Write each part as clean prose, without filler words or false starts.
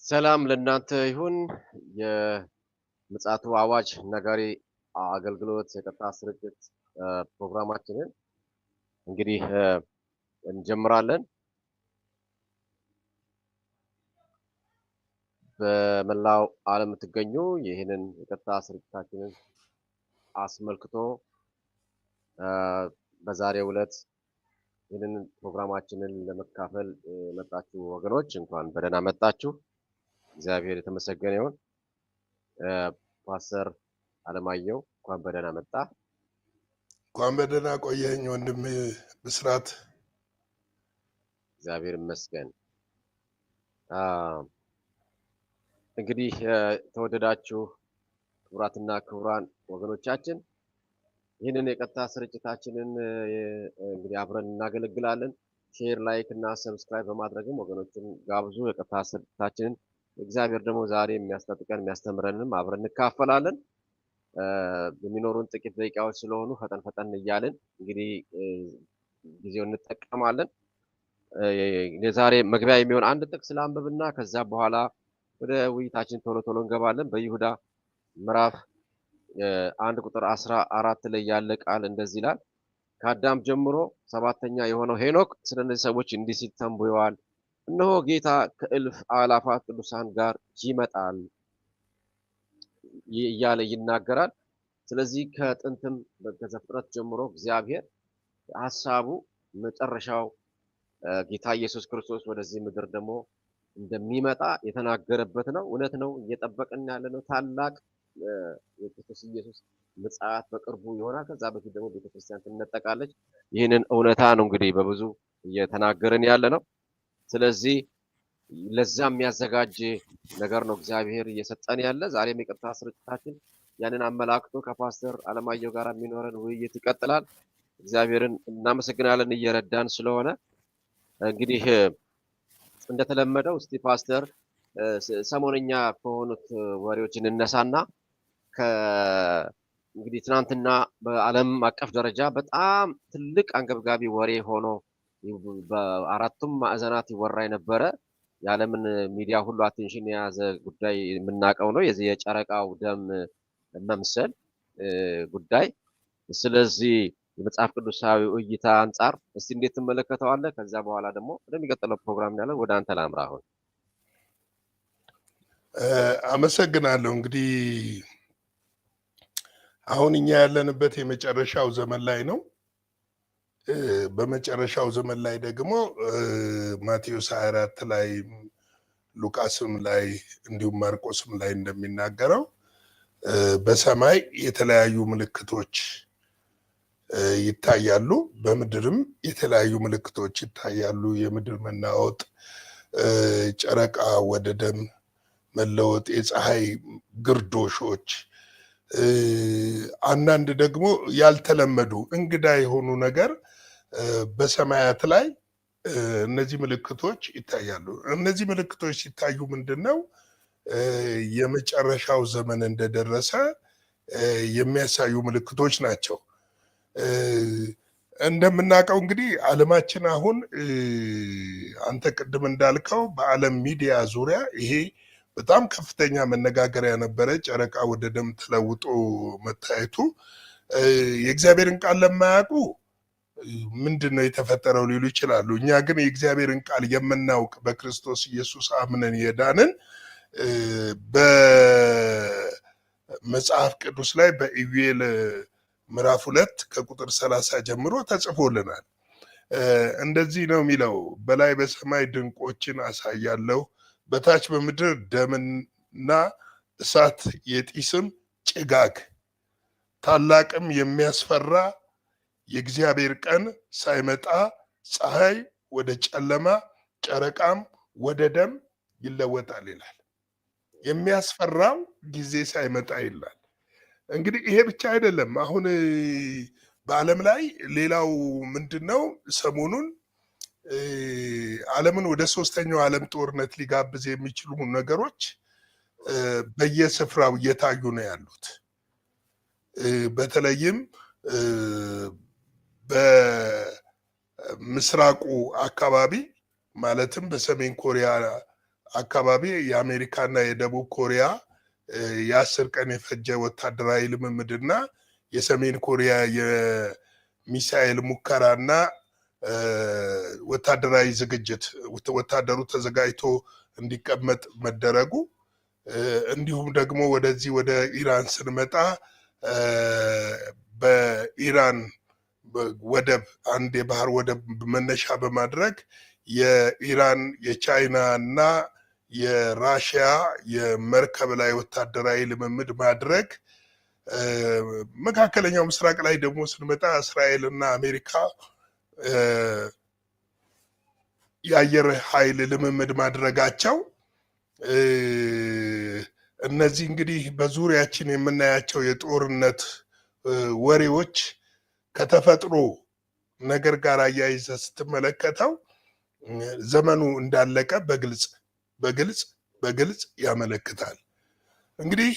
ሰላም ለእናንተ ይሁን። የምፅዓቱ አዋጅ ነጋሪ አገልግሎት የቀጥታ ስርጭት ፕሮግራማችንን እንግዲህ እንጀምራለን። በመላው ዓለም የምትገኙ ይህንን የቀጥታ ስርጭታችንን አስመልክቶ በዛሬው ዕለት ይህንን ፕሮግራማችንን ለመካፈል መጣችሁ ወገኖች እንኳን በደህና መጣችሁ። እግዚአብሔር የተመሰገነ ይሁን። ፓስተር አለማየሁ እንኳን በደህና መጣ። እንኳን በደህና ቆየኝ ወንድም ብስራት። እግዚአብሔር ይመስገን። እንግዲህ የተወደዳችሁ ክቡራትና ክቡራን ወገኖቻችን ይህንን የቀጥታ ስርጭታችንን እንግዲህ አብረን እናገለግላለን። ሼር፣ ላይክ እና ሰብስክራይብ በማድረግም ወገኖችን ጋብዙ። የቀጥታ ስርጭታችንን እግዚአብሔር ደግሞ ዛሬ የሚያስታጥቀን የሚያስተምረንም አብረን እንካፈላለን። የሚኖሩን ጥቂት ደቂቃዎች ስለሆኑ ፈጠን ፈጠን እያልን እንግዲህ ጊዜውን እንጠቀማለን። የዛሬ መግቢያ የሚሆን አንድ ጥቅስ ላንብብና ከዛ በኋላ ወደ ውይይታችን ቶሎ ቶሎ እንገባለን። በይሁዳ ምዕራፍ 1 ቁጥር 14 ላይ ያለ ቃል እንደዚህ ይላል። ከአዳም ጀምሮ ሰባተኛ የሆነው ሄኖክ ስለነዚህ ሰዎች እንዲህ ሲል ተንብዮአል። እነሆ ጌታ ከእልፍ አእላፋት ቅዱሳን ጋር ይመጣል እያለ ይናገራል። ስለዚህ ከጥንትም ከዘፍጥረት ጀምሮ እግዚአብሔር ሀሳቡ መጨረሻው ጌታ ኢየሱስ ክርስቶስ ወደዚህ ምድር ደግሞ እንደሚመጣ የተናገረበት ነው። እውነት ነው። እየጠበቅን ያለ ነው። ታላቅ የክርስቶስ ኢየሱስ ምጽአት በቅርቡ ይሆናል። ከዛ በፊት ደግሞ ቤተክርስቲያን ትነጠቃለች። ይህንን እውነታ ነው እንግዲህ በብዙ እየተናገርን ያለ ነው። ስለዚህ ለዛ የሚያዘጋጅ ነገር ነው እግዚአብሔር እየሰጠን ያለ። ዛሬም የቀጥታ ስርጭታችን ያንን አመላክቶ ከፓስተር አለማየሁ ጋር የሚኖረን ውይይት ይቀጥላል። እግዚአብሔርን እናመሰግናለን እየረዳን ስለሆነ። እንግዲህ እንደተለመደው እስቲ ፓስተር ሰሞነኛ ከሆኑት ወሬዎች እንነሳና እንግዲህ ትናንትና በዓለም አቀፍ ደረጃ በጣም ትልቅ አንገብጋቢ ወሬ ሆኖ በአራቱም ማዕዘናት ይወራ የነበረ የዓለምን ሚዲያ ሁሉ አቴንሽን የያዘ ጉዳይ የምናውቀው ነው፣ የዚህ የጨረቃው ደም መምሰል ጉዳይ። ስለዚህ የመጽሐፍ ቅዱሳዊ እይታ አንጻር እስቲ እንዴት ትመለከተዋለህ? ከዛ በኋላ ደግሞ ወደሚቀጥለው ፕሮግራም ያለው ወደ አንተ ላምራ። አመሰግናለሁ። እንግዲህ አሁን እኛ ያለንበት የመጨረሻው ዘመን ላይ ነው። በመጨረሻው ዘመን ላይ ደግሞ ማቴዎስ 24 ላይ ሉቃስም ላይ እንዲሁም ማርቆስም ላይ እንደሚናገረው በሰማይ የተለያዩ ምልክቶች ይታያሉ፣ በምድርም የተለያዩ ምልክቶች ይታያሉ። የምድር መናወጥ፣ ጨረቃ ወደ ደም መለወጥ፣ የፀሐይ ግርዶሾች፣ አንዳንድ ደግሞ ያልተለመዱ እንግዳ የሆኑ ነገር በሰማያት ላይ እነዚህ ምልክቶች ይታያሉ። እነዚህ ምልክቶች ሲታዩ ምንድን ነው? የመጨረሻው ዘመን እንደደረሰ የሚያሳዩ ምልክቶች ናቸው። እንደምናውቀው እንግዲህ ዓለማችን አሁን አንተ ቅድም እንዳልከው በዓለም ሚዲያ ዙሪያ ይሄ በጣም ከፍተኛ መነጋገሪያ ነበረ። ጨረቃ ወደ ደም ተለውጦ መታየቱ የእግዚአብሔርን ቃል ለማያውቁ ምንድን ነው የተፈጠረው ሊሉ ይችላሉ። እኛ ግን የእግዚአብሔርን ቃል የምናውቅ በክርስቶስ ኢየሱስ አምነን የዳንን በመጽሐፍ ቅዱስ ላይ በኢዩኤል ምዕራፍ 2 ከቁጥር 30 ጀምሮ ተጽፎልናል። እንደዚህ ነው የሚለው፣ በላይ በሰማይ ድንቆችን አሳያለሁ፣ በታች በምድር ደምና እሳት የጢስም ጭጋግ፣ ታላቅም የሚያስፈራ የእግዚአብሔር ቀን ሳይመጣ ፀሐይ ወደ ጨለማ ጨረቃም ወደ ደም ይለወጣል ይላል። የሚያስፈራው ጊዜ ሳይመጣ ይላል። እንግዲህ ይሄ ብቻ አይደለም። አሁን በዓለም ላይ ሌላው ምንድን ነው? ሰሞኑን ዓለምን ወደ ሶስተኛው ዓለም ጦርነት ሊጋብዝ የሚችሉ ነገሮች በየስፍራው እየታዩ ነው ያሉት። በተለይም በምስራቁ አካባቢ ማለትም በሰሜን ኮሪያ አካባቢ የአሜሪካና የደቡብ ኮሪያ የ10 ቀን የፈጀ ወታደራዊ ልምምድና የሰሜን ኮሪያ የሚሳኤል ሙከራና ወታደራዊ ዝግጅት ወታደሩ ተዘጋጅቶ እንዲቀመጥ መደረጉ እንዲሁም ደግሞ ወደዚህ ወደ ኢራን ስንመጣ በኢራን ወደብ አንድ የባህር ወደብ መነሻ በማድረግ የኢራን የቻይና እና የራሽያ የመርከብ ላይ ወታደራዊ ልምምድ ማድረግ መካከለኛው ምስራቅ ላይ ደግሞ ስንመጣ እስራኤል እና አሜሪካ የአየር ኃይል ልምምድ ማድረጋቸው እነዚህ እንግዲህ በዙሪያችን የምናያቸው የጦርነት ወሬዎች ከተፈጥሮ ነገር ጋር አያይዘ ስትመለከተው ዘመኑ እንዳለቀ በግልጽ ያመለክታል። እንግዲህ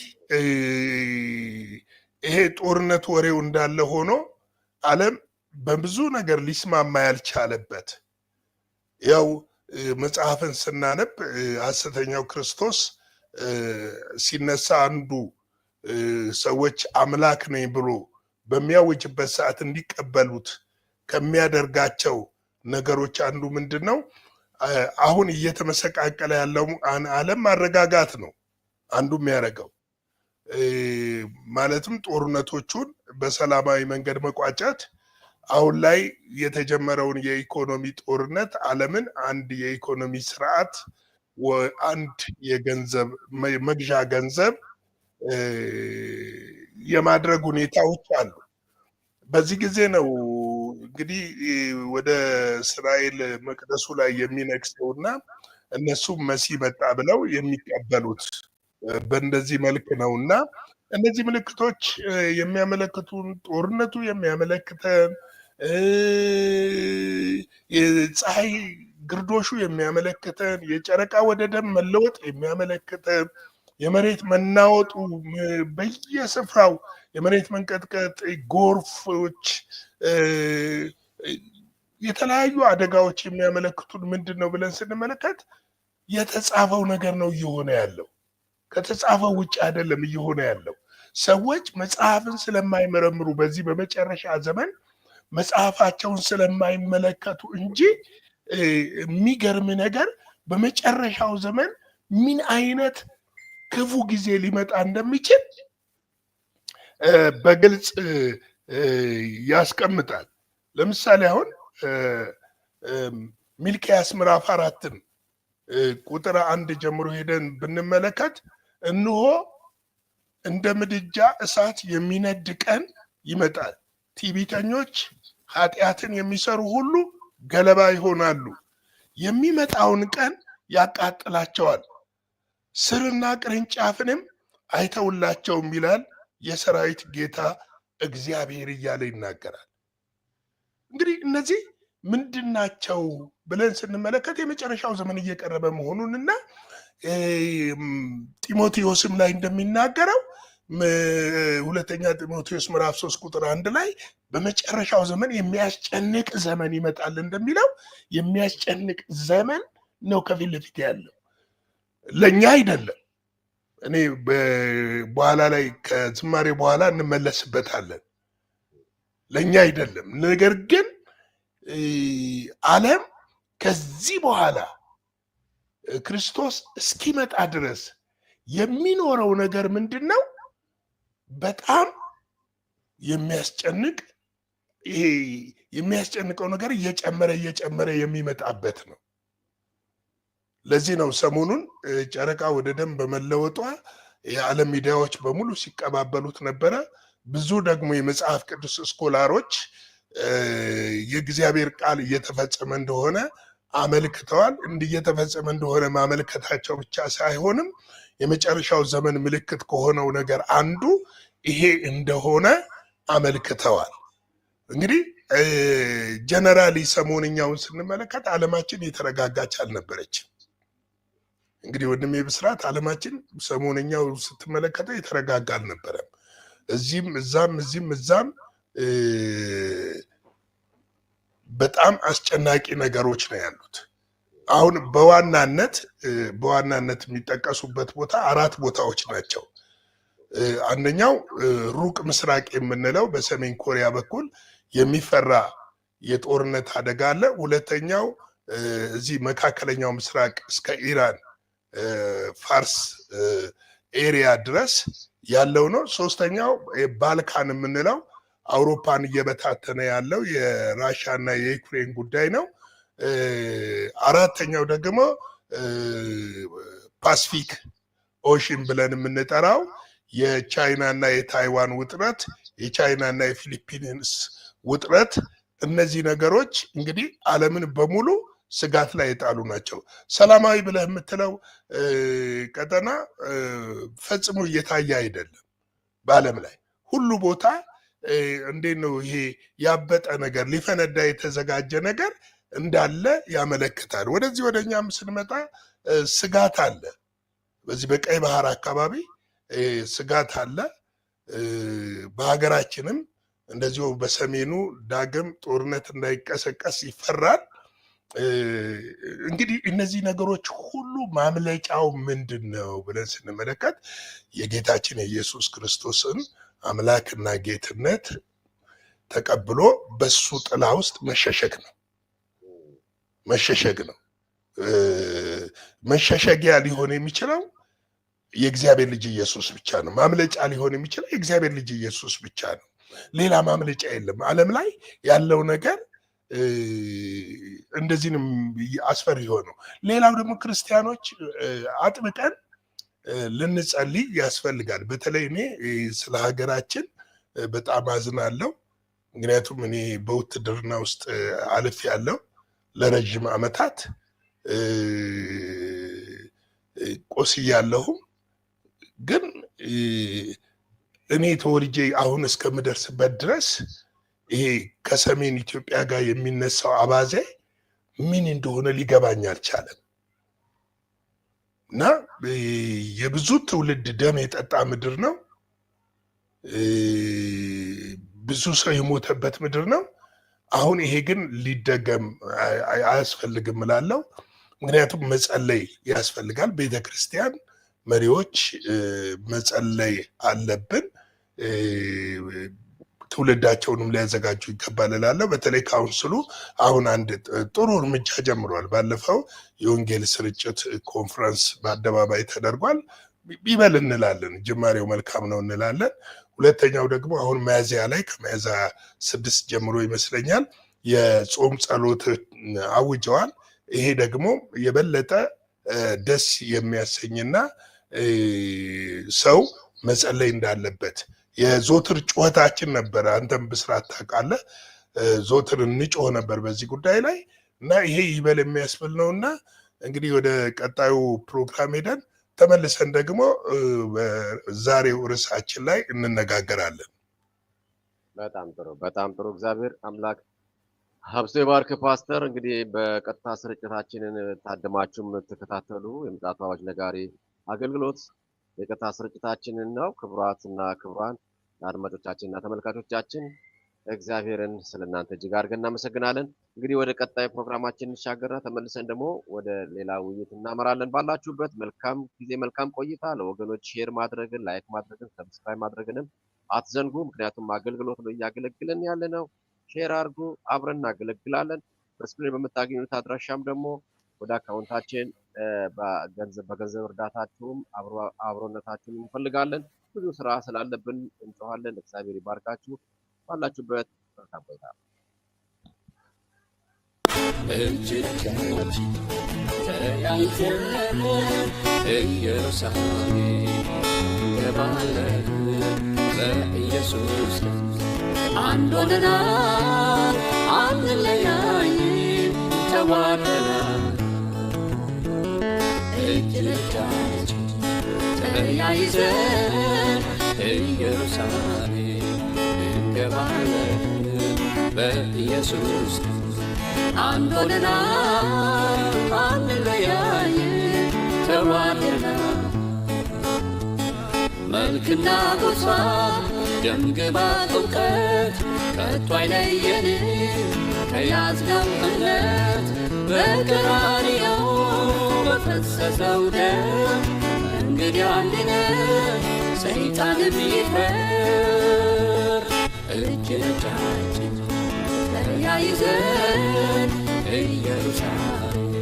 ይሄ ጦርነት ወሬው እንዳለ ሆኖ ዓለም በብዙ ነገር ሊስማማ ያልቻለበት ያው መጽሐፍን ስናነብ ሐሰተኛው ክርስቶስ ሲነሳ አንዱ ሰዎች አምላክ ነኝ ብሎ በሚያውጅበት ሰዓት እንዲቀበሉት ከሚያደርጋቸው ነገሮች አንዱ ምንድን ነው? አሁን እየተመሰቃቀለ ያለው ዓለም ማረጋጋት ነው አንዱ የሚያደርገው። ማለትም ጦርነቶቹን በሰላማዊ መንገድ መቋጨት፣ አሁን ላይ የተጀመረውን የኢኮኖሚ ጦርነት ዓለምን አንድ የኢኮኖሚ ስርዓት አንድ የገንዘብ መግዣ ገንዘብ የማድረግ ሁኔታዎች አሉ። በዚህ ጊዜ ነው እንግዲህ ወደ እስራኤል መቅደሱ ላይ የሚነግሰውና እነሱም መሲህ መጣ ብለው የሚቀበሉት በእንደዚህ መልክ ነው። እና እነዚህ ምልክቶች የሚያመለክቱን ጦርነቱ የሚያመለክተን የፀሐይ ግርዶሹ የሚያመለክተን የጨረቃ ወደ ደም መለወጥ የሚያመለክተን የመሬት መናወጡ በየስፍራው የመሬት መንቀጥቀጥ፣ ጎርፎች፣ የተለያዩ አደጋዎች የሚያመለክቱን ምንድን ነው ብለን ስንመለከት የተጻፈው ነገር ነው እየሆነ ያለው። ከተጻፈው ውጭ አይደለም እየሆነ ያለው። ሰዎች መጽሐፍን ስለማይመረምሩ በዚህ በመጨረሻ ዘመን መጽሐፋቸውን ስለማይመለከቱ እንጂ የሚገርም ነገር በመጨረሻው ዘመን ምን አይነት ክፉ ጊዜ ሊመጣ እንደሚችል በግልጽ ያስቀምጣል። ለምሳሌ አሁን ሚልክያስ ምዕራፍ 4 ቁጥር 1 ጀምሮ ሄደን ብንመለከት እንሆ እንደ ምድጃ እሳት የሚነድ ቀን ይመጣል፣ ትዕቢተኞች ኃጢአትን የሚሰሩ ሁሉ ገለባ ይሆናሉ፣ የሚመጣውን ቀን ያቃጥላቸዋል፣ ስርና ቅርንጫፍንም አይተውላቸውም ይላል የሰራዊት ጌታ እግዚአብሔር እያለ ይናገራል። እንግዲህ እነዚህ ምንድናቸው ብለን ስንመለከት የመጨረሻው ዘመን እየቀረበ መሆኑንና ጢሞቴዎስም ላይ እንደሚናገረው ሁለተኛ ጢሞቴዎስ ምዕራፍ 3 ቁጥር 1 ላይ በመጨረሻው ዘመን የሚያስጨንቅ ዘመን ይመጣል እንደሚለው የሚያስጨንቅ ዘመን ነው ከፊት ለፊት ያለው፣ ለእኛ አይደለም። እኔ በኋላ ላይ ከዝማሬ በኋላ እንመለስበታለን። ለእኛ አይደለም። ነገር ግን ዓለም ከዚህ በኋላ ክርስቶስ እስኪመጣ ድረስ የሚኖረው ነገር ምንድን ነው? በጣም የሚያስጨንቅ፣ ይሄ የሚያስጨንቀው ነገር እየጨመረ የሚመጣበት ነው። ለዚህ ነው ሰሞኑን ጨረቃ ወደ ደም በመለወጧ የዓለም ሚዲያዎች በሙሉ ሲቀባበሉት ነበረ። ብዙ ደግሞ የመጽሐፍ ቅዱስ ስኮላሮች የእግዚአብሔር ቃል እየተፈጸመ እንደሆነ አመልክተዋል። እየተፈጸመ እንደሆነ ማመልከታቸው ብቻ ሳይሆንም የመጨረሻው ዘመን ምልክት ከሆነው ነገር አንዱ ይሄ እንደሆነ አመልክተዋል። እንግዲህ ጀነራሊ ሰሞንኛውን ስንመለከት ዓለማችን የተረጋጋች አልነበረችም። እንግዲህ ወንድሜ ብስራት ዓለማችን ሰሞንኛው ስትመለከተው የተረጋጋ አልነበረም። እዚህም እዛም በጣም አስጨናቂ ነገሮች ነው ያሉት። አሁን በዋናነት የሚጠቀሱበት ቦታ 4 ቦታዎች ናቸው። አንደኛው ሩቅ ምስራቅ የምንለው በሰሜን ኮሪያ በኩል የሚፈራ የጦርነት አደጋ አለ። ሁለተኛው እዚህ መካከለኛው ምስራቅ እስከ ኢራን ፋርስ ኤሪያ ድረስ ያለው ነው። ሶስተኛው ባልካን የምንለው አውሮፓን እየበታተነ ያለው የራሽያ እና የዩክሬን ጉዳይ ነው። አራተኛው ደግሞ ፓሲፊክ ኦሽን ብለን የምንጠራው የቻይና እና የታይዋን ውጥረት፣ የቻይና እና የፊሊፒንስ ውጥረት። እነዚህ ነገሮች እንግዲህ ዓለምን በሙሉ ስጋት ላይ የጣሉ ናቸው። ሰላማዊ ብለህ የምትለው ቀጠና ፈጽሞ እየታየ አይደለም። በዓለም ላይ ሁሉ ቦታ እንዴት ነው ይሄ ያበጠ ነገር ሊፈነዳ የተዘጋጀ ነገር እንዳለ ያመለክታል። ወደዚህ ወደኛም ስንመጣ ስጋት አለ። በዚህ በቀይ ባህር አካባቢ ስጋት አለ። በሀገራችንም እንደዚሁ በሰሜኑ ዳግም ጦርነት እንዳይቀሰቀስ ይፈራል። እንግዲህ እነዚህ ነገሮች ሁሉ ማምለጫው ምንድን ነው ብለን ስንመለከት የጌታችን የኢየሱስ ክርስቶስን አምላክና ጌትነት ተቀብሎ በሱ ጥላ ውስጥ መሸሸግ ነው። መሸሸጊያ ሊሆን የሚችለው የእግዚአብሔር ልጅ ኢየሱስ ብቻ ነው። ማምለጫ ሊሆን የሚችለው የእግዚአብሔር ልጅ ኢየሱስ ብቻ ነው። ሌላ ማምለጫ የለም። ዓለም ላይ ያለው ነገር እንደዚህንም አስፈሪ ሆነው። ሌላው ደግሞ ክርስቲያኖች አጥብቀን ልንጸልይ ያስፈልጋል። በተለይ እኔ ስለ ሀገራችን በጣም አዝናለሁ። ምክንያቱም እኔ በውትድርና ውስጥ አልፍ ያለው ለረጅም ዓመታት ቆስያለሁም። ግን እኔ ተወልጄ አሁን እስከምደርስበት ድረስ ይሄ ከሰሜን ኢትዮጵያ ጋር የሚነሳው አባዜ ምን እንደሆነ ሊገባኝ አልቻለም እና የብዙ ትውልድ ደም የጠጣ ምድር ነው። ብዙ ሰው የሞተበት ምድር ነው። አሁን ይሄ ግን ሊደገም አያስፈልግም እላለሁ። ምክንያቱም መጸለይ ያስፈልጋል። ቤተክርስቲያን መሪዎች መጸለይ አለብን። ትውልዳቸውንም ሊያዘጋጁ ይገባል እላለሁ። በተለይ ካውንስሉ አሁን አንድ ጥሩ እርምጃ ጀምሯል። ባለፈው የወንጌል ስርጭት ኮንፈረንስ በአደባባይ ተደርጓል። ይበል እንላለን። ጅማሬው መልካም ነው እንላለን። ሁለተኛው ደግሞ አሁን ሚያዝያ ላይ ከሚያዝያ 6 ጀምሮ ይመስለኛል የጾም ጸሎት አውጀዋል። ይሄ ደግሞ የበለጠ ደስ የሚያሰኝና ሰው መጸለይ እንዳለበት የዞትር ጩኸታችን ነበረ። አንተም ብስራት ታውቃለህ፣ ዞትር እንጮህ ነበር በዚህ ጉዳይ ላይ እና ይሄ ይበል የሚያስብል ነው። እና እንግዲህ ወደ ቀጣዩ ፕሮግራም ሄደን ተመልሰን ደግሞ በዛሬው ርዕሳችን ላይ እንነጋገራለን። በጣም ጥሩ። እግዚአብሔር አምላክ ሀብቶ ይባርክ። ፓስተር እንግዲህ በቀጥታ ስርጭታችንን ታድማችሁ የምትከታተሉ የምፅዓቱ አዋጅ ነጋሪ አገልግሎት የቀጥታ ስርጭታችንን ነው። ክቡራትና ክቡራን አድማጮቻችንና ተመልካቾቻችን እግዚአብሔርን ስለእናንተ እጅግ አድርገን እናመሰግናለን። እንግዲህ ወደ ቀጣይ ፕሮግራማችን እንሻገርና ተመልሰን ደግሞ ወደ ሌላ ውይይት እናመራለን። ባላችሁበት መልካም ጊዜ፣ መልካም ቆይታ። ለወገኖች ሼር ማድረግን፣ ላይክ ማድረግን፣ ሰብስክራይብ ማድረግንም አትዘንጉ። ምክንያቱም አገልግሎት ነው እያገለግለን ያለ ነው። ሼር አድርጉ፣ አብረን እናገለግላለን። በስክሪን በምታገኙት አድራሻም ደግሞ ወደ አካውንታችን በገንዘብ እርዳታችሁም አብሮነታችሁን እንፈልጋለን። ብዙ ስራ ስላለብን እንጮሃለን። እግዚአብሔር ይባርካችሁ። ባላችሁበት መልካም ቆይታ። ኢየሩሳሌም ገባለን በኢየሱስ አንድ ሆነናል፣ አንለያይም፣ ተዋደናል። እጅ ለእጅ ተያይዘን ኢየሩሳሌም እንገባለን በኢየሱስ አንድ ሆነናል፣ አንለያይም፣ ተዋደናል። መልክና ጎሳ ደምግባት እውቀት ከቶ አይለየንም ከያዝነው እምነት በቀራንዮ በፈሰሰው ደም እንግዲህ አንድ ነን ሰይጣንም ይፈር እጅ ለእጃችን ተያይዘን ኢየሩሳሌም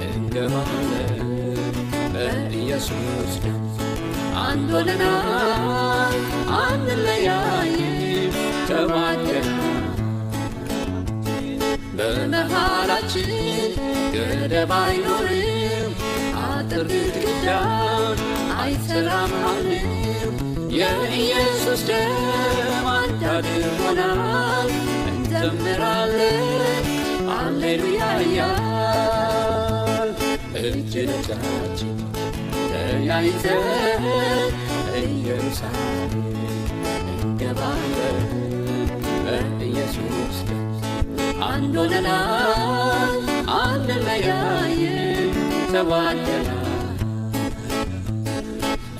እንገባለን በኢየሱስ ደም አንድ ሆነናል አንለያይም ተዋደናል በመሃላችን ገደብ አይኖርም አጥር ግድግዳን አይሰራም አሁንም የኢየሱስ ደም አንድ አድርጎናል እንዘምራለን ሃሌሉያ እያል እጅ ለእጃችን ተያይዘን ኢየሩሳሌም እንገባለን በኢየሱስ ደም አንድ ሆነናል አንለያይም ተዋደናል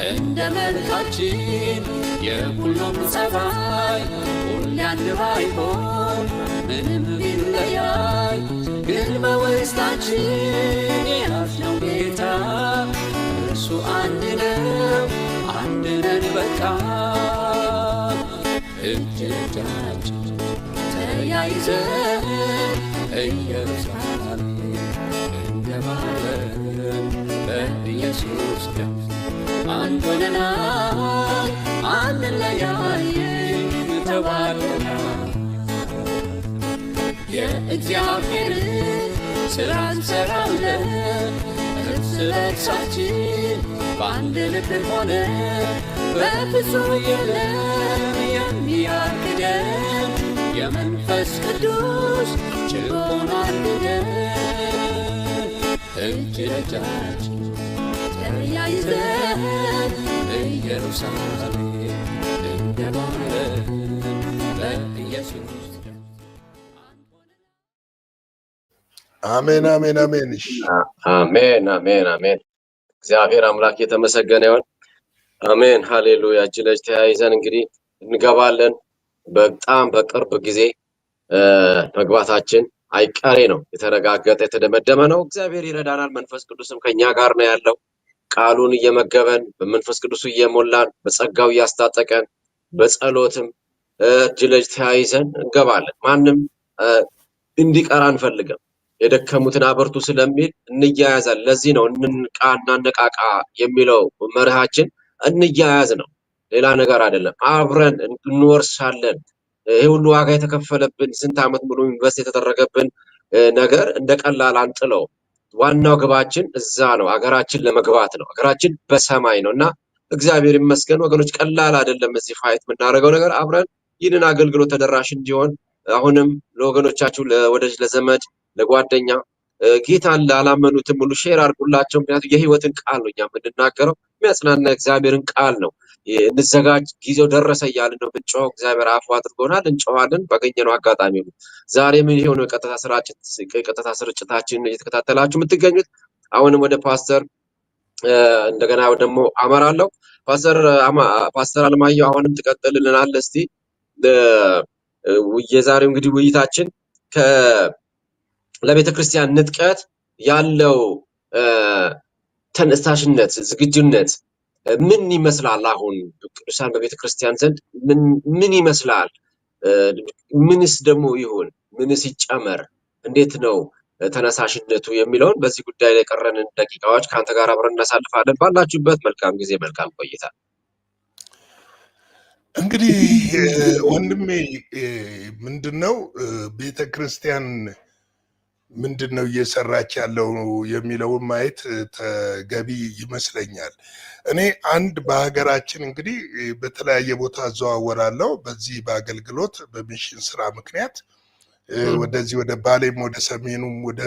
እንደ መልካችን የሁሉም ጸባይ ሁሌ አንድ ባይሆን ምንም ቢለያይ ግን በውስጣችን የያዝነው ጌታ እርሱ አንድ ነው አንድ ነን በቃ እጅ ለእጃችን ተያይዘን ኢየሩሳሌም እንገባለን በኢየሱስ ደም አንድ ሆነናል አንለያይም ተዋደናል የእግዚአብሔርን ሥራ እንሠራለን እርስ በርሳችን በአንድ ልብ ሆነን በፍጹም የለም የሚያግደን የመንፈስ ቅዱስ ችቦን አንድደን እጅ ለእጃችን ተያይዘን ኢየሩሳሌም እንገባለን በኢየሱስ አሜን አሜን አሜን አሜን አሜን አሜን እግዚአብሔር አምላክ የተመሰገነ ይሁን አሜን ሃሌሉያ እጅ ለእጅ ተያይዘን እንግዲህ እንገባለን በጣም በቅርብ ጊዜ መግባታችን አይቀሬ ነው የተረጋገጠ የተደመደመ ነው እግዚአብሔር ይረዳናል መንፈስ ቅዱስም ከኛ ጋር ነው ያለው ቃሉን እየመገበን በመንፈስ ቅዱስ እየሞላን በጸጋው ያስታጠቀን በጸሎትም እጅ ለእጅ ተያይዘን እንገባለን ማንም እንዲቀር አንፈልግም የደከሙትን አበርቱ ስለሚል እንያያዛል ለዚህ ነው እንንቃና ነቃቃ የሚለው መርሃችን እንያያዝ ነው ሌላ ነገር አይደለም አብረን እንወርሳለን ይሄ ሁሉ ዋጋ የተከፈለብን ስንት አመት ሙሉ ኢንቨስት የተደረገብን ነገር እንደቀላል አንጥለው ዋናው ግባችን እዛ ነው አገራችን ለመግባት ነው አገራችን በሰማይ ነውና እግዚአብሔር ይመስገን ወገኖች ቀላል አይደለም እዚህ ፋይት የምናደርገው ነገር አብረን ይህንን አገልግሎት ተደራሽ እንዲሆን አሁንም ለወገኖቻችሁ ለወዳጅ ለዘመድ ለጓደኛ ጌታን ላላመኑትም ሁሉ ሼር አድርጉላቸው ምክንያቱም የህይወትን ቃል ነው የምንናገረው የሚያጽናና እግዚአብሔርን ቃል ነው እንዘጋጅ ጊዜው ደረሰ እያልን ነው ብንጮህ እግዚአብሔር አፉ አድርጎናል እንጮሃለን ባገኘነው አጋጣሚ ነው ዛሬ ምን ይሆነው ቀጥታ ስርጭታችንን እየተከታተላችሁ የምትገኙት አሁንም ወደ ፓስተር እንደገና ደግሞ አመራለሁ ፓስተር አለማየሁ አሁንም ተቀጥልልናል እስቲ የዛሬው እንግዲህ ውይይታችን ለቤተክርስቲያን ንጥቀት ያለው ተነሳሽነት ዝግጁነት ምን ይመስላል አሁን ቅዱሳን በቤተክርስቲያን ዘንድ ምን ይመስላል ምንስ ደግሞ ይሁን ምንስ ይጨመር እንዴት ነው ተነሳሽነቱ የሚለውን በዚህ ጉዳይ ላይ ቀረንን ደቂቃዎች ካንተ ጋር አብረን እናሳልፋለን ባላችሁበት መልካም ጊዜ መልካም ቆይታ እንግዲህ ወንድሜ ምንድነው ቤተክርስቲያን ምንድነው እየሰራች ያለው የሚለው ማየት ተገቢ ይመስለኛል እኔ አንድ በሀገራችን እንግዲህ በተለያየ ቦታ ዘዋወራለሁ በዚህ በአገልግሎት በሚሽን ስራ ምክንያት ወደዚህ ወደ ባሌም ወደ ሰሜኑም ወደ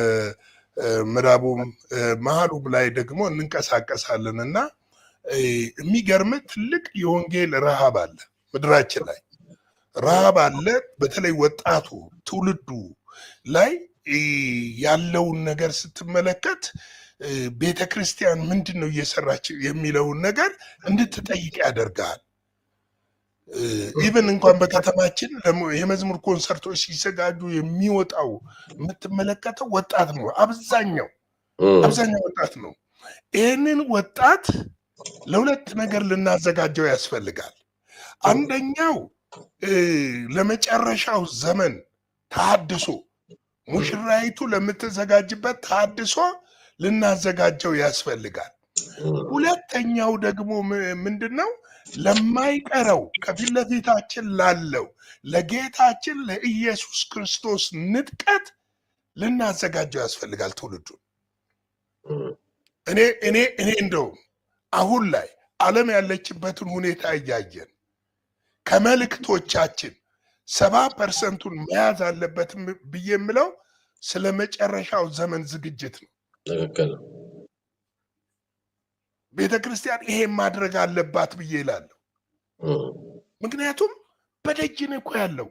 ምዕራቡም መሃሉም ላይ ደግሞ እንንቀሳቀሳለንና የሚገርም ትልቅ የወንጌል ረሃብ አለ ምድራችን ላይ ረሃብ አለ በተለይ ወጣቱ ትውልዱ ላይ ያለውን ነገር ስትመለከት ቤተክርስቲያን ምንድነው እየሰራች የሚለውን ነገር እንድትጠይቅ ያደርጋል ኢቨን እንኳን በከተማችን የመዝሙር ኮንሰርቶች ሲዘጋጁ የሚወጣው የምትመለከተው ወጣት ነው። አብዛኛው ወጣት ነው። ይህንን ወጣት ለሁለት ነገር ልናዘጋጀው ያስፈልጋል። አንደኛው ለመጨረሻው ዘመን ተሐድሶ፣ ሙሽራይቱ ለምትዘጋጅበት ተሐድሶ ልናዘጋጀው ያስፈልጋል። ሁለተኛው ደግሞ ምንድነው? ለማይቀረው ከፊት ለፊታችን ላለው ለጌታችን ለኢየሱስ ክርስቶስ ንጥቀት ልናዘጋጀው ያስፈልጋል ትውልዱን። እኔ እንደው አሁን ላይ ዓለም ያለችበትን ሁኔታ እያየን ከመልእክቶቻችን 70% መያዝ አለበት ብዬ የምለው ስለ መጨረሻው ዘመን ዝግጅት ነው። ቤተ ክርስቲያን ይሄን ማድረግ አለባት ብዬ እላለሁ። ምክንያቱም በደጅ ነው እኮ ያለው።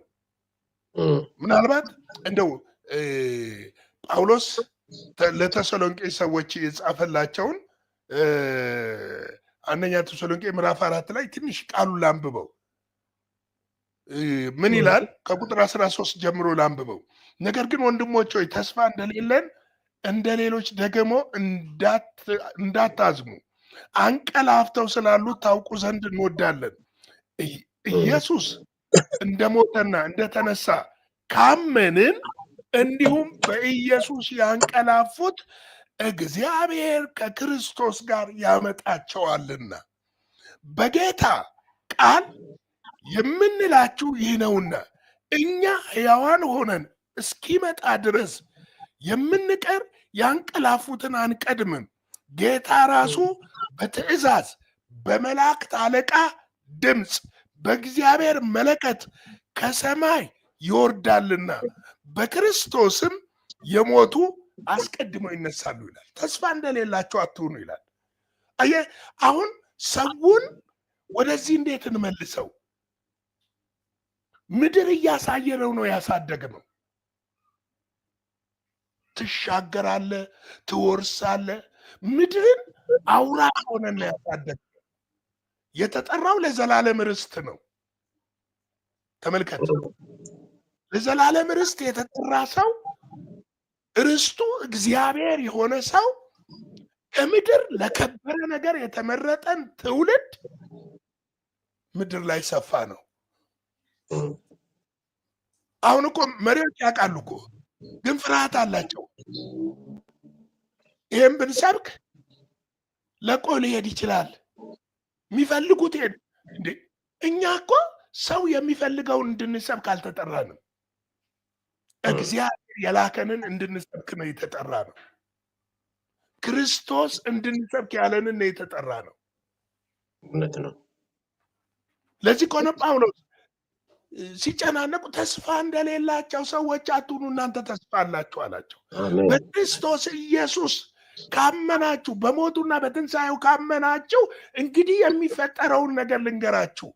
ምናልባት እንደው ጳውሎስ ለተሰሎንቄ ሰዎች የጻፈላቸውን አንደኛ ተሰሎንቄ ምዕራፍ 4 ላይ ትንሽ ቃሉን ላንብበው። ምን ይላል? ከቁጥር 13 ጀምሮ ላንብበው። ነገር ግን ወንድሞች ሆይ ተስፋ እንደሌለን እንደ ሌሎች ደግሞ እንዳታዝሙ አንቀላፍተው ስላሉት ታውቁ ዘንድ እንወዳለን። ኢየሱስ እንደሞተና እንደተነሳ ካመንን እንዲሁም በኢየሱስ ያንቀላፉት እግዚአብሔር ከክርስቶስ ጋር ያመጣቸዋልና በጌታ ቃል የምንላችሁ ይህ ነውና እኛ ሕያዋን ሆነን እስኪመጣ ድረስ የምንቀር ያንቀላፉትን አንቀድምም። ጌታ ራሱ በትእዛዝ በመላእክት አለቃ ድምፅ በእግዚአብሔር መለከት ከሰማይ ይወርዳልና በክርስቶስም የሞቱ አስቀድመው ይነሳሉ ይላል። ተስፋ እንደሌላቸው አትሁኑ ይላል። አየህ፣ አሁን ሰውን ወደዚህ እንዴት እንመልሰው? ምድር እያሳየነው ነው ያሳደግነው። ትሻገራለህ፣ ትወርሳለህ። ምድርን አውራ ሆነን ያሳደግነው። የተጠራው ለዘላለም ርስት ነው። ተመልከት፣ ለዘላለም ርስት የተጠራ ሰው፣ ርስቱ እግዚአብሔር የሆነ ሰው፣ ከምድር ለከበረ ነገር የተመረጠን ትውልድ ምድር ላይ ሰፋ ነው። አሁን እኮ መሪዎች ያውቃሉ እኮ፣ ግን ፍርሃት አላቸው። ይህም ብንሰብክ ለቆ ሊሄድ ይችላል። የሚፈልጉት ሄድ እንዴ? እኛ እኮ ሰው የሚፈልገውን እንድንሰብክ አልተጠራንም። እግዚአብሔር የላከንን እንድንሰብክ ነው የተጠራ ነው። ክርስቶስ እንድንሰብክ ያለንን ነው የተጠራ ነው። እውነት ነው። ለዚህ ከሆነ ጳውሎስ ሲጨናነቁ ተስፋ እንደሌላቸው ሰዎች አትሁኑ፣ እናንተ ተስፋ አላችሁ አላቸው። በክርስቶስ ኢየሱስ ካመናችሁ፣ በሞቱና በትንሣኤው ካመናችሁ፣ እንግዲህ የሚፈጠረውን ነገር ልንገራችሁ።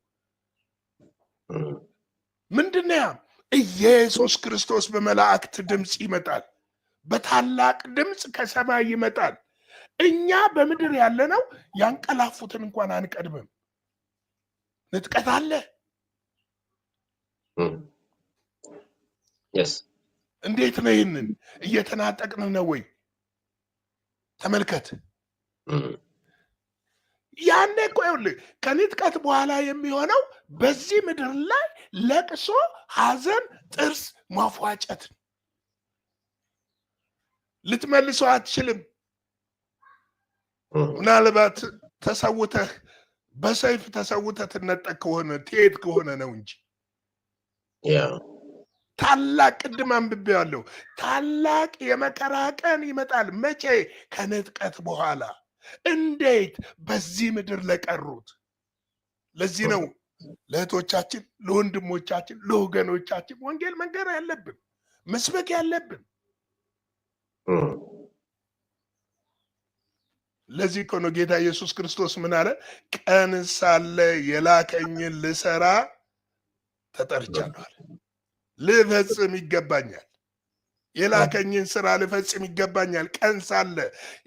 ምንድነው ያ? ኢየሱስ ክርስቶስ በመላእክት ድምፅ ይመጣል፣ በታላቅ ድምፅ ከሰማይ ይመጣል። እኛ በምድር ያለነው ያንቀላፉትን እንኳን አንቀድምም። ንጥቀት አለ። እንዴት ነው? ይህንን እየተናጠቅን ነው ወይ? ተመልከት። ያኔ እኮ ይኸውልህ ከንጥቀት በኋላ የሚሆነው በዚህ ምድር ላይ ለቅሶ፣ ሐዘን፣ ጥርስ ማፏጨት። ልትመልሰው አትችልም። ምናልባት ተሰውተህ በሰይፍ ተሰውተህ ትነጠቅ ከሆነ ትሄድ ከሆነ ነው እንጂ ታላቅ ቅድም አንብቤዋለሁ። ታላቅ የመከራ ቀን ይመጣል። መቼ? ከንጥቀት በኋላ። እንዴት? በዚህ ምድር ለቀሩት። ለዚህ ነው ለእህቶቻችን፣ ለወንድሞቻችን፣ ለወገኖቻችን ወንጌል መንገር ያለብን፣ መስበክ ያለብን። ለዚህ እኮ ነው ጌታ ኢየሱስ ክርስቶስ ምን አለ? ቀን ሳለ የላከኝን ልሰራ ተጠርቻለሁ፣ ልፈጽም ይገባኛል። የላከኝን ስራ ልፈጽም ይገባኛል። ቀን ሳለ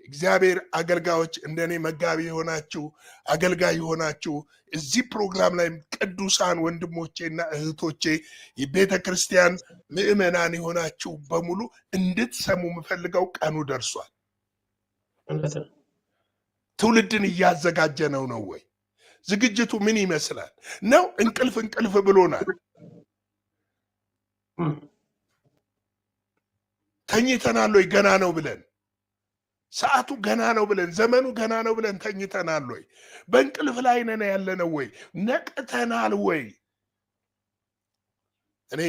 እግዚአብሔር አገልጋዮች እንደኔ መጋቢ የሆናችሁ አገልጋይ የሆናችሁ እዚህ ፕሮግራም ላይ ቅዱሳን ወንድሞቼና እህቶቼ የቤተ ክርስቲያን ምዕመናን የሆናችሁ በሙሉ እንድትሰሙ የምፈልገው ቀኑ ደርሷል። ትውልድን እያዘጋጀ ነው ወይ? ዝግጅቱ ምን ይመስላል ነው? እንቅልፍ ብሎናል። ተኝተናል ወይ? ገና ነው ብለን ሰዓቱ ገና ነው ብለን ዘመኑ ገና ነው ብለን ተኝተናል ወይ? በእንቅልፍ ላይ ነን ያለነው ወይ? ነቅተናል ወይ? እኔ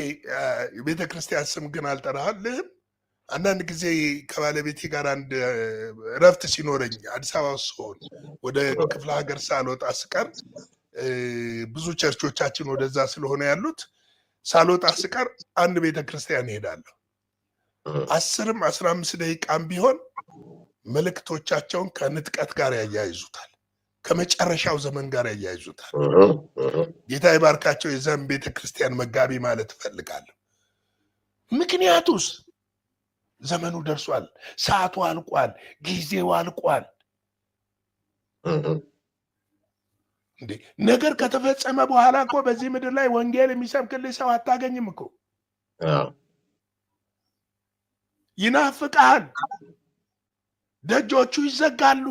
የቤተ ክርስቲያን ስም ግን አልጠራህልህም። አንዳንድ ጊዜ ከባለቤቴ ጋር አንድ እረፍት ሲኖረኝ አዲስ አበባ ውስጥ ሆን ወደ ክፍለ ሀገር ሳልወጣ ስቀር ብዙ ቸርቾቻችን ወደዛ ስለሆነ ያሉት ሳልወጣ ስቀር አንድ ቤተ ክርስቲያን እሄዳለሁ። 10ም 15 ደቂቃም ቢሆን መልእክቶቻቸውን ከንጥቀት ጋር ያያይዙታል፣ ከመጨረሻው ዘመን ጋር ያያይዙታል። ጌታ ይባርካቸው። የዘን ቤተ ክርስቲያን መጋቢ ማለት እፈልጋለሁ። ምክንያቱስ ዘመኑ ደርሷል፣ ሰዓቱ አልቋል፣ ጊዜው አልቋል። እንዴ ነገር ከተፈጸመ በኋላ እኮ በዚህ ምድር ላይ ወንጌል የሚሰብክልህ ሰው አታገኝም እኮ። ይናፍቃል፣ ደጆቹ ይዘጋሉ።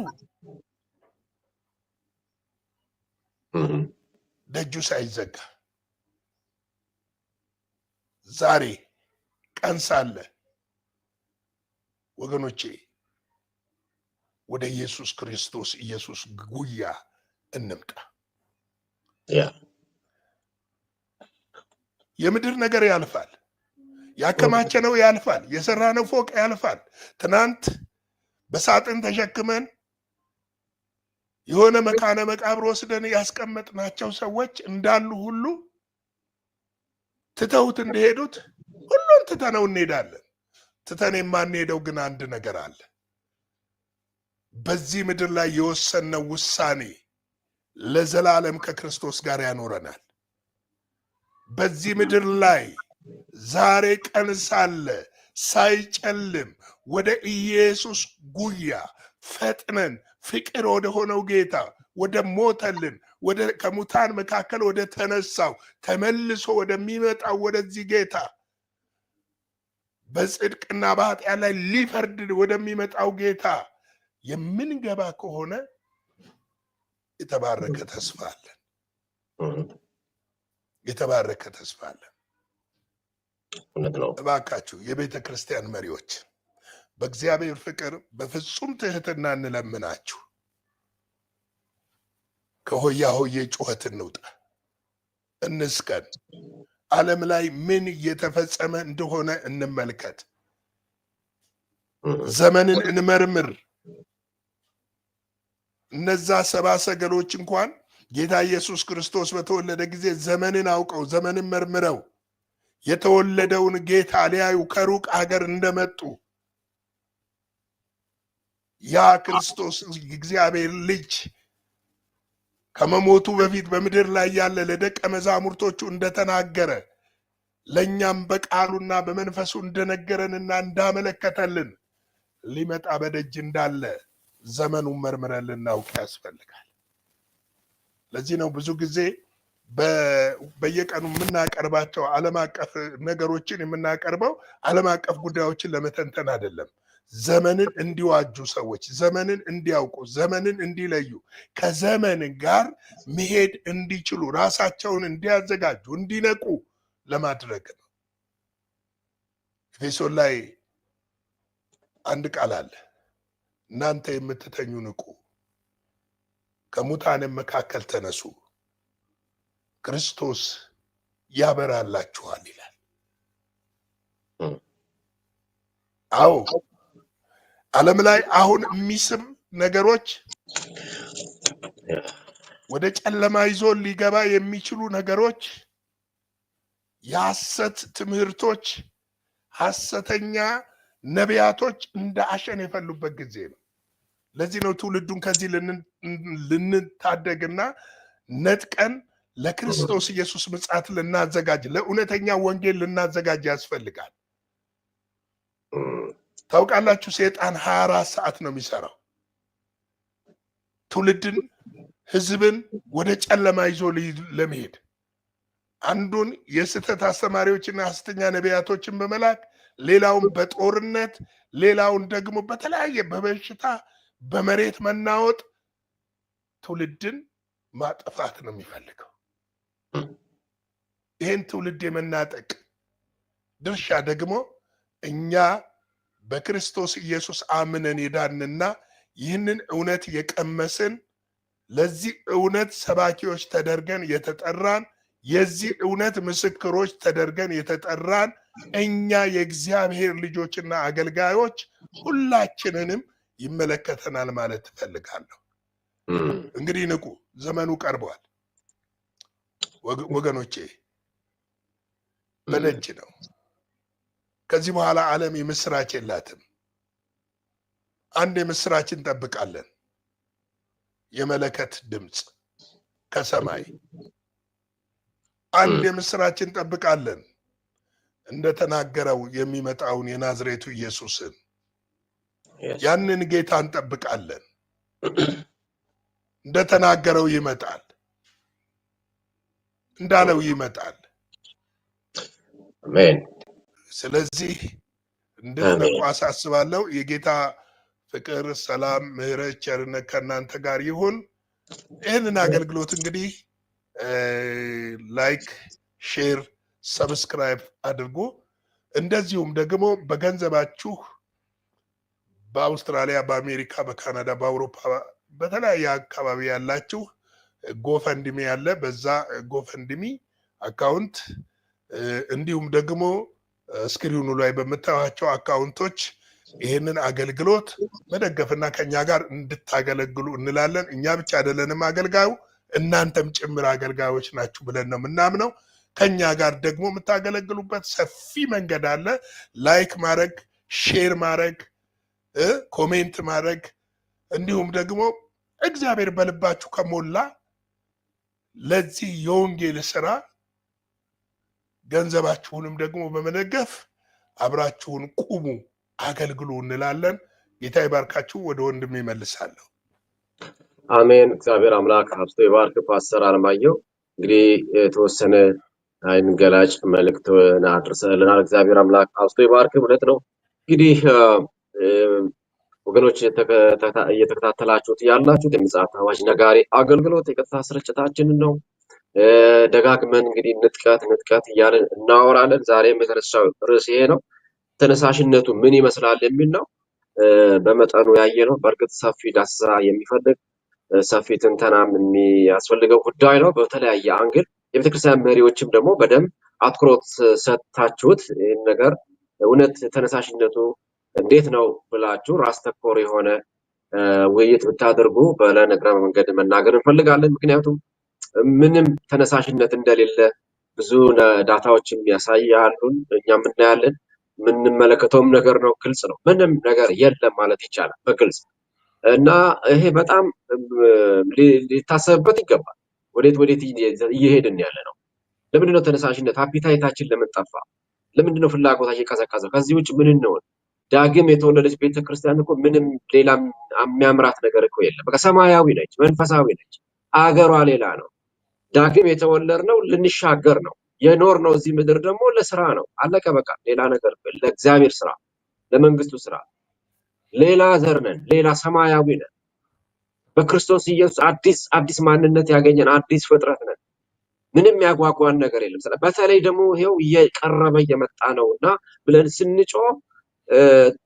ደጁ ሳይዘጋ ዛሬ ቀን ሳለ ወገኖቼ ወደ ኢየሱስ ክርስቶስ ኢየሱስ ጉያ እንምጣ። የምድር ነገር ያልፋል፣ ያከማቸነው ያልፋል፣ የሰራነው ፎቅ ያልፋል። ትናንት በሳጥን ተሸክመን የሆነ መካነ መቃብር ወስደን ያስቀመጥናቸው ሰዎች እንዳሉ ሁሉ ትተውት እንደሄዱት ሁሉን ትተነው እንሄዳለን። ትተን የማንሄደው ግን አንድ ነገር አለ። በዚህ ምድር ላይ የወሰነው ውሳኔ ለዘላለም ከክርስቶስ ጋር ያኖረናል። በዚህ ምድር ላይ ዛሬ ቀን ሳለ ሳይጨልም ወደ ኢየሱስ ጉያ ፈጥነን ፍቅር ወደ ሆነው ጌታ ወደ ሞተልን ወደ ከሙታን መካከል ወደ ተነሳው ተመልሶ ወደሚመጣው ወደዚህ ጌታ በጽድቅና በኃጢአት ላይ ሊፈርድ ወደሚመጣው ጌታ የምንገባ ከሆነ የተባረከ ተስፋ አለን። የተባረከ ተስፋ አለን። እባካችሁ የቤተ ክርስቲያን መሪዎች በእግዚአብሔር ፍቅር በፍጹም ትህትና እንለምናችሁ፣ ከሆያ ሆዬ ጩኸት እንውጣ፣ እንስከን። ዓለም ላይ ምን እየተፈጸመ እንደሆነ እንመልከት። ዘመንን እንመርምር። እነዛ ሰብአ ሰገሎች እንኳን ጌታ ኢየሱስ ክርስቶስ በተወለደ ጊዜ ዘመንን አውቀው ዘመንን መርምረው የተወለደውን ጌታ ሊያዩ ከሩቅ ሀገር እንደመጡ ያ ክርስቶስ እግዚአብሔር ልጅ ከመሞቱ በፊት በምድር ላይ ያለ ለደቀ መዛሙርቶቹ እንደተናገረ ለእኛም በቃሉና በመንፈሱ እንደነገረንና እንዳመለከተልን ሊመጣ በደጅ እንዳለ ዘመኑን መርምረን ልናውቅ ያስፈልጋል። ለዚህ ነው ብዙ ጊዜ በየቀኑ የምናቀርባቸው ዓለም አቀፍ ነገሮችን የምናቀርበው ዓለም አቀፍ ጉዳዮችን ለመተንተን አይደለም። ዘመንን እንዲዋጁ ሰዎች ዘመንን እንዲያውቁ ዘመንን እንዲለዩ ከዘመን ጋር መሄድ እንዲችሉ ራሳቸውን እንዲያዘጋጁ እንዲነቁ ለማድረግ ነው። ኤፌሶን ላይ አንድ ቃል አለ። እናንተ የምትተኙ ንቁ፣ ከሙታንም መካከል ተነሱ፣ ክርስቶስ ያበራላችኋል ይላል። አዎ ዓለም ላይ አሁን የሚስብ ነገሮች ወደ ጨለማ ይዞ ሊገባ የሚችሉ ነገሮች፣ የሐሰት ትምህርቶች፣ ሐሰተኛ ነቢያቶች እንደ አሸን የፈሉበት ጊዜ ነው። ለዚህ ነው ትውልዱን ከዚህ ልንታደግና ነጥቀን ለክርስቶስ ኢየሱስ ምጽአት ልናዘጋጅ ለእውነተኛ ወንጌል ልናዘጋጅ ያስፈልጋል። ታውቃላችሁ ሰይጣን 24 ሰዓት ነው የሚሰራው። ትውልድን ህዝብን ወደ ጨለማ ይዞ ለመሄድ አንዱን የስህተት አስተማሪዎችና ሐሰተኛ ነቢያቶችን በመላክ ሌላውን በጦርነት ሌላውን ደግሞ በተለያየ በበሽታ በመሬት መናወጥ ትውልድን ማጥፋት ነው የሚፈልገው። ይህን ትውልድ የመናጠቅ ድርሻ ደግሞ እኛ በክርስቶስ ኢየሱስ አምነን የዳንና ይህንን እውነት የቀመስን ለዚህ እውነት ሰባኪዎች ተደርገን የተጠራን የዚህ እውነት ምስክሮች ተደርገን የተጠራን እኛ የእግዚአብሔር ልጆችና አገልጋዮች ሁላችንንም ይመለከተናል ማለት እፈልጋለሁ። እንግዲህ ንቁ፣ ዘመኑ ቀርቧል ወገኖቼ፣ በደጅ ነው። ከዚህ በኋላ ዓለም የምስራች የላትም። አንድ የምስራች እንጠብቃለን፣ የመለከት ድምፅ ከሰማይ አንድ የምስራች እንጠብቃለን፣ እንደተናገረው የሚመጣውን የናዝሬቱ ኢየሱስን ያንን ጌታ እንጠብቃለን። እንደተናገረው ይመጣል፣ እንዳለው ይመጣል። አሜን። ስለዚህ እንድትነቁ አሳስባለሁ። የጌታ ፍቅር፣ ሰላም፣ ምሕረት፣ ቸርነት ከእናንተ ጋር ይሁን። ይህንን አገልግሎት እንግዲህ ላይክ፣ ሼር፣ ሰብስክራይብ አድርጉ። እንደዚሁም ደግሞ በገንዘባችሁ በአውስትራሊያ፣ በአሜሪካ፣ በካናዳ፣ በአውሮፓ በተለያየ አካባቢ ያላችሁ ጎፈንድሚ ያለ በዛ ጎፈንድሚ አካውንት እንዲሁም ደግሞ ስክሪኑ ላይ በምታዩቸው አካውንቶች ይህንን አገልግሎት መደገፍና ከኛ ጋር እንድታገለግሉ እንላለን። እኛ ብቻ አይደለንም አገልጋዩ፣ እናንተም ጭምር አገልጋዮች ናችሁ ብለን ነው የምናምነው። ከኛ ጋር ደግሞ የምታገለግሉበት ሰፊ መንገድ አለ። ላይክ ማድረግ፣ ሼር ማድረግ፣ ኮሜንት ማድረግ እንዲሁም ደግሞ እግዚአብሔር በልባችሁ ከሞላ ለዚህ የወንጌል ስራ ገንዘባችሁንም ደግሞ በመደገፍ አብራችሁን ቁሙ፣ አገልግሉ እንላለን። ጌታ ይባርካችሁ። ወደ ወንድም ይመልሳለሁ። አሜን። እግዚአብሔር አምላክ አብዝቶ ይባርክ። ፓስተር አለማየሁ እንግዲህ የተወሰነ አይን ገላጭ መልእክትን አድርሰልናል። እግዚአብሔር አምላክ አብዝቶ ይባርክ። እውነት ነው። እንግዲህ ወገኖች እየተከታተላችሁት ያላችሁት የምጽአት አዋጅ ነጋሪ አገልግሎት የቀጥታ ስርጭታችንን ነው። ደጋግመን እንግዲህ ንጥቀት እያለን እናወራለን። ዛሬም የተነሳው ርዕስ ይሄ ነው። ተነሳሽነቱ ምን ይመስላል የሚል ነው። በመጠኑ ያየ ነው። በእርግጥ ሰፊ ዳሰሳ የሚፈልግ ሰፊ ትንተናም የሚያስፈልገው ጉዳይ ነው። በተለያየ አንግል የቤተክርስቲያን መሪዎችም ደግሞ በደንብ አትኩሮት ሰጥታችሁት ይህን ነገር እውነት ተነሳሽነቱ እንዴት ነው ብላችሁ ራስ ተኮር የሆነ ውይይት ብታደርጉ ብለን እግረ መንገድ መናገር እንፈልጋለን። ምክንያቱም ምንም ተነሳሽነት እንደሌለ ብዙ ዳታዎችም ያሳያሉን፣ እኛም እናያለን። የምንመለከተውም ነገር ነው፣ ግልጽ ነው። ምንም ነገር የለም ማለት ይቻላል በግልጽ እና ይሄ በጣም ሊታሰብበት ይገባል። ወዴት እየሄድን ያለ ነው? ለምንድነው ተነሳሽነት አፒታይታችን ለምን ጠፋ? ለምንድነው ፍላጎታችን የቀዘቀዘው? ከዚህ ውጭ ምን እንሆን? ዳግም የተወለደች ቤተክርስቲያን እኮ ምንም ሌላ የሚያምራት ነገር እኮ የለም። በቃ ሰማያዊ ነች፣ መንፈሳዊ ነች። አገሯ ሌላ ነው። ዳግም የተወለድነው ልንሻገር ነው። የኖርነው እዚህ ምድር ደግሞ ለስራ ነው። አለቀ በቃ። ሌላ ነገር ለእግዚአብሔር ስራ፣ ለመንግስቱ ስራ። ሌላ ዘር ነን፣ ሌላ ሰማያዊ ነን። በክርስቶስ ኢየሱስ አዲስ ማንነት ያገኘን አዲስ ፍጥረት ነን። ምንም ያጓጓን ነገር የለም። በተለይ ደግሞ ይሄው እየቀረበ እየመጣ ነውና ብለን ስንጮህ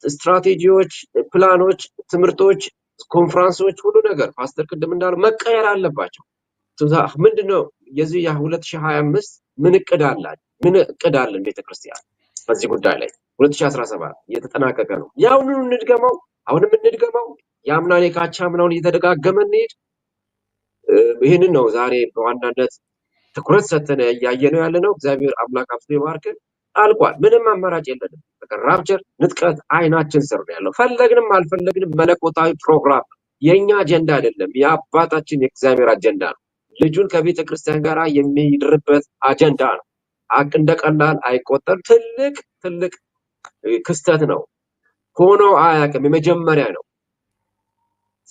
ስትራቴጂዎች፣ ፕላኖች፣ ትምህርቶች፣ ኮንፈረንሶች ሁሉ ነገር ፓስተር ቅድም እንዳለው መቀየር አለባቸው። ምንድነው የዚህ 2025 ምን እቅድ አለን ቤተክርስቲያን በዚህ ጉዳይ ላይ? 2017 እየተጠናቀቀ ነው። ያውኑ እንድገመው፣ አሁንም እንድገመው፣ ያምናን የካቻምናውን እየተደጋገመ እንሄድ። ይህንን ነው ዛሬ በዋናነት ትኩረት ሰጥተን እያየነው ያለነው። እግዚአብሔር አምላክ አብዝቶ ይባርክን። አልቋል። ምንም አማራጭ የለንም። ራፕቸር ንጥቀት አይናችን ስር ነው ያለው። ፈለግንም አልፈለግንም መለኮታዊ ፕሮግራም የኛ አጀንዳ አይደለም፣ የአባታችን የእግዚአብሔር አጀንዳ ነው። ልጁን ከቤተ ክርስቲያን ጋር የሚድርበት አጀንዳ ነው። እንደቀላል አይቆጠር። ትልቅ ክስተት ነው። ሆኖ አያውቅም። የመጀመሪያ ነው።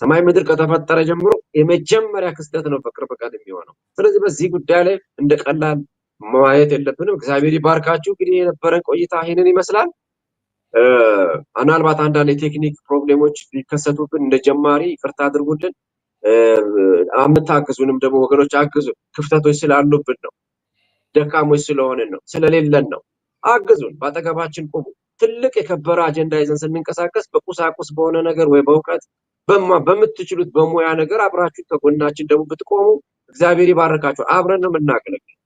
ሰማይ ምድር ከተፈጠረ ጀምሮ የመጀመሪያ ክስተት ነው በቅርብ ቀን የሚሆነው። ስለዚህ በዚህ ጉዳይ ላይ እንደ ቀላል ማየት የለብንም። እግዚአብሔር ይባርካችሁ። እንግዲህ የነበረን ቆይታ ይሄንን ይመስላል። ምናልባት አንዳንድ የቴክኒክ ፕሮብሌሞች ሊከሰቱብን እንደ ጀማሪ ይቅርታ አድርጉልን። አምታግዙንም ደግሞ ወገኖች አግዙን። ክፍተቶች ስላሉብን ነው፣ ደካሞች ስለሆንን ነው፣ ስለሌለን ነው። አግዙን፣ ባጠገባችን ቁሙ። ትልቅ የከበረ አጀንዳ ይዘን ስንንቀሳቀስ በቁሳቁስ በሆነ ነገር ወይ በእውቀት በምትችሉት በሙያ ነገር አብራችሁ ከጎናችን ደግሞ ብትቆሙ እግዚአብሔር ይባርካችሁ። አብረን ነው የምናገለግለው።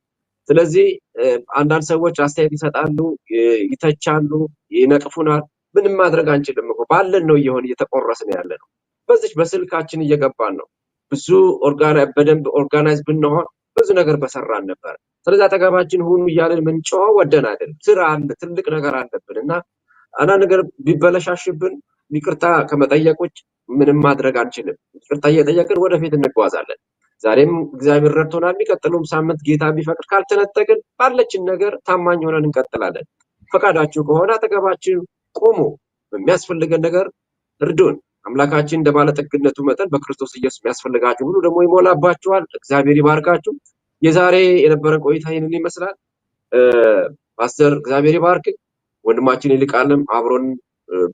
ስለዚህ አንዳንድ ሰዎች አስተያየት ይሰጣሉ፣ ይተቻሉ፣ ይነቅፉናል። ምንም ማድረግ አንችልም እኮ ባለን ነው እየተቆረስን ያለ ነው። በዚህ በስልካችን እየገባን ነው። ብዙ በደንብ ኦርጋናይዝ ብንሆን ብዙ ነገር በሰራን ነበር። ስለዚህ አጠገባችን ሁኑ እያለን ምንጮኸው ወደን አይደለም። ስራ አለ፣ ትልቅ ነገር አለብን እና አንዳንድ ነገር ቢበለሻሽብን ይቅርታ ከመጠየቆች ምንም ማድረግ አንችልም። ይቅርታ እየጠየቅን ወደፊት እንጓዛለን። ዛሬም እግዚአብሔር ረድቶናል። የሚቀጥለውም ሳምንት ጌታ ቢፈቅድ ካልተነጠቅን ባለችን ነገር ታማኝ ሆነን እንቀጥላለን። ፈቃዳችሁ ከሆነ አጠገባችን ቁሙ፣ በሚያስፈልገን ነገር እርዱን። አምላካችን እንደ ባለጠግነቱ መጠን በክርስቶስ ኢየሱስ የሚያስፈልጋችሁ ሁሉ ደግሞ ይሞላባችኋል። እግዚአብሔር ይባርካችሁ። የዛሬ የነበረን ቆይታ ይህንን ይመስላል። ፓስተር እግዚአብሔር ይባርክ። ወንድማችን ይልቃልም አብሮን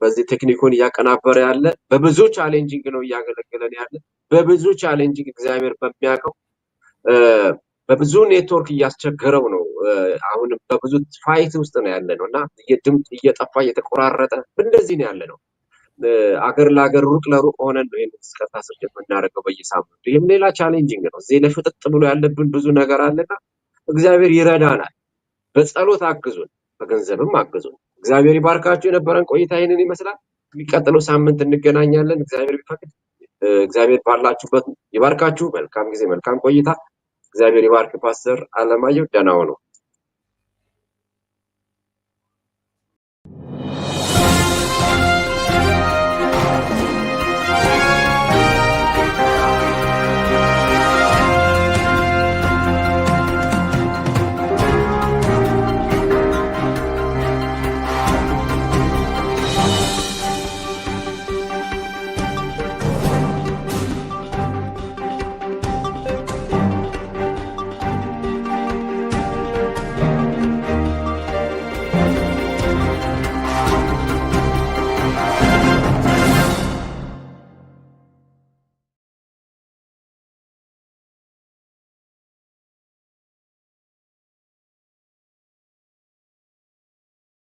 በዚህ ቴክኒኩን እያቀናበረ ያለ በብዙ ቻሌንጂንግ ነው እያገለገለን ያለ በብዙ ቻሌንጂንግ እግዚአብሔር በሚያውቀው በብዙ ኔትወርክ እያስቸገረው ነው። አሁንም በብዙ ፋይት ውስጥ ነው ያለ ነው እና ድምፅ እየጠፋ እየተቆራረጠ እንደዚህ ነው ያለ ነው። አገር ለአገር ሩቅ ለሩቅ ሆነን ነው ይሄን እስከታ ስርጭት የምናደርገው በየሳምንቱ። ይህም ሌላ ቻሌንጂንግ ነው። እዚህ ለፍጥጥ ብሎ ያለብን ብዙ ነገር አለና እግዚአብሔር ይረዳናል። በጸሎት አግዙን፣ በገንዘብም አግዙን። እግዚአብሔር ይባርካችሁ። የነበረን ቆይታ ይሄንን ይመስላል። የሚቀጥለው ሳምንት እንገናኛለን እግዚአብሔር ቢፈቅድ። እግዚአብሔር ባላችሁበት ይባርካችሁ። መልካም ጊዜ፣ መልካም ቆይታ። እግዚአብሔር ይባርክ። ፓስተር አለማየሁ ደህና ሁኑ።